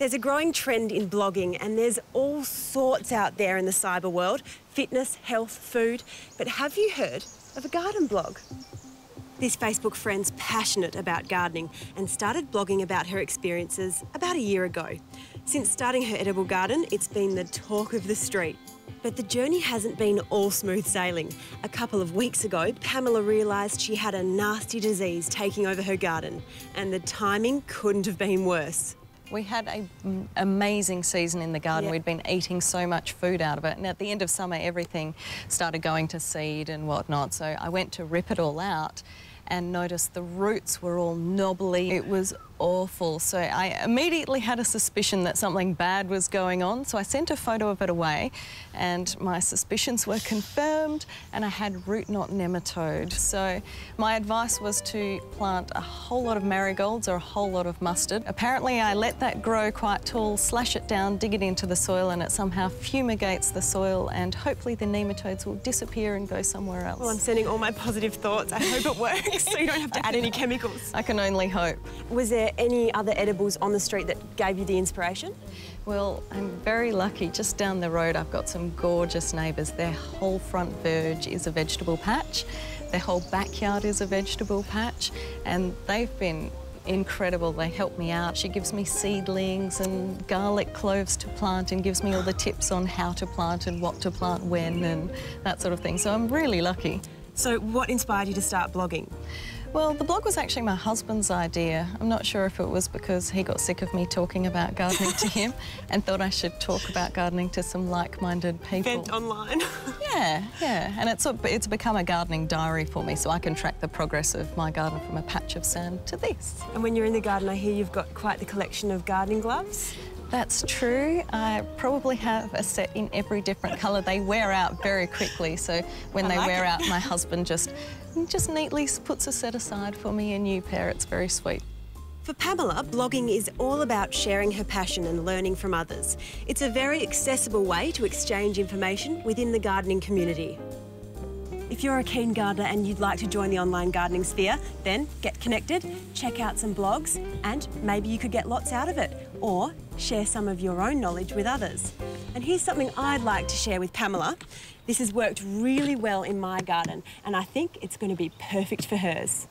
There's a growing trend in blogging and there's all sorts out there in the cyber world. Fitness, health, food. But have you heard of a garden blog? This Facebook friend's passionate about gardening and started blogging about her experiences about a year ago. Since starting her edible garden, it's been the talk of the street. But the journey hasn't been all smooth sailing. A couple of weeks ago, Pamela realised she had a nasty disease taking over her garden, and the timing couldn't have been worse. We had an amazing season in the garden. Yep. We'd been eating so much food out of it, and at the end of summer everything started going to seed and whatnot, so I went to rip it all out and noticed the roots were all knobbly. It was awful, so I immediately had a suspicion that something bad was going on, so I sent a photo of it away and my suspicions were confirmed and I had root knot nematode. So my advice was to plant a whole lot of marigolds or a whole lot of mustard. Apparently I let that grow quite tall, slash it down, dig it into the soil, and it somehow fumigates the soil, and hopefully the nematodes will disappear and go somewhere else. Well, I'm sending all my positive thoughts. I hope it works so you don't have to add any chemicals. I can only hope. Was there any other edibles on the street that gave you the inspiration? Well, I'm very lucky. Just down the road I've got some gorgeous neighbours. Their whole front verge is a vegetable patch. Their whole backyard is a vegetable patch, and they've been incredible. They help me out. She gives me seedlings and garlic cloves to plant and gives me all the tips on how to plant and what to plant when and that sort of thing. So I'm really lucky. So what inspired you to start blogging? Well, the blog was actually my husband's idea. I'm not sure if it was because he got sick of me talking about gardening to him and thought I should talk about gardening to some like-minded people. Vent online. Yeah. And it's become a gardening diary for me, so I can track the progress of my garden from a patch of sand to this. And when you're in the garden, I hear you've got quite the collection of gardening gloves. That's true. I probably have a set in every different colour. They wear out very quickly, so when they wear out, my husband just neatly puts a set aside for me, a new pair. It's very sweet. For Pamela, blogging is all about sharing her passion and learning from others. It's a very accessible way to exchange information within the gardening community. If you're a keen gardener and you'd like to join the online gardening sphere, then get connected, check out some blogs, and maybe you could get lots out of it, or share some of your own knowledge with others. And here's something I'd like to share with Pamela. This has worked really well in my garden, and I think it's going to be perfect for hers.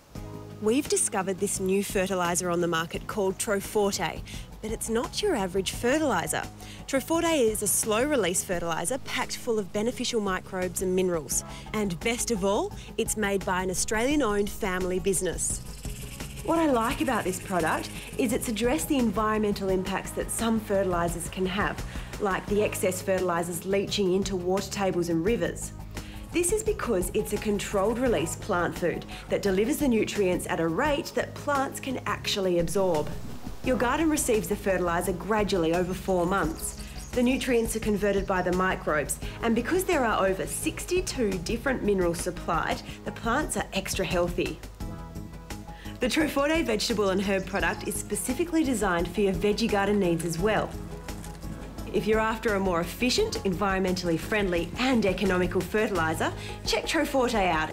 We've discovered this new fertiliser on the market called Terra Forte, but it's not your average fertiliser. Terra Forte is a slow-release fertiliser packed full of beneficial microbes and minerals. And best of all, it's made by an Australian-owned family business. What I like about this product is it's addressed the environmental impacts that some fertilisers can have, like the excess fertilisers leaching into water tables and rivers. This is because it's a controlled release plant food that delivers the nutrients at a rate that plants can actually absorb. Your garden receives the fertiliser gradually over 4 months. The nutrients are converted by the microbes, and because there are over 62 different minerals supplied, the plants are extra healthy. The Terra Forte vegetable and herb product is specifically designed for your veggie garden needs as well. If you're after a more efficient, environmentally friendly and economical fertiliser, check Terra Forte out.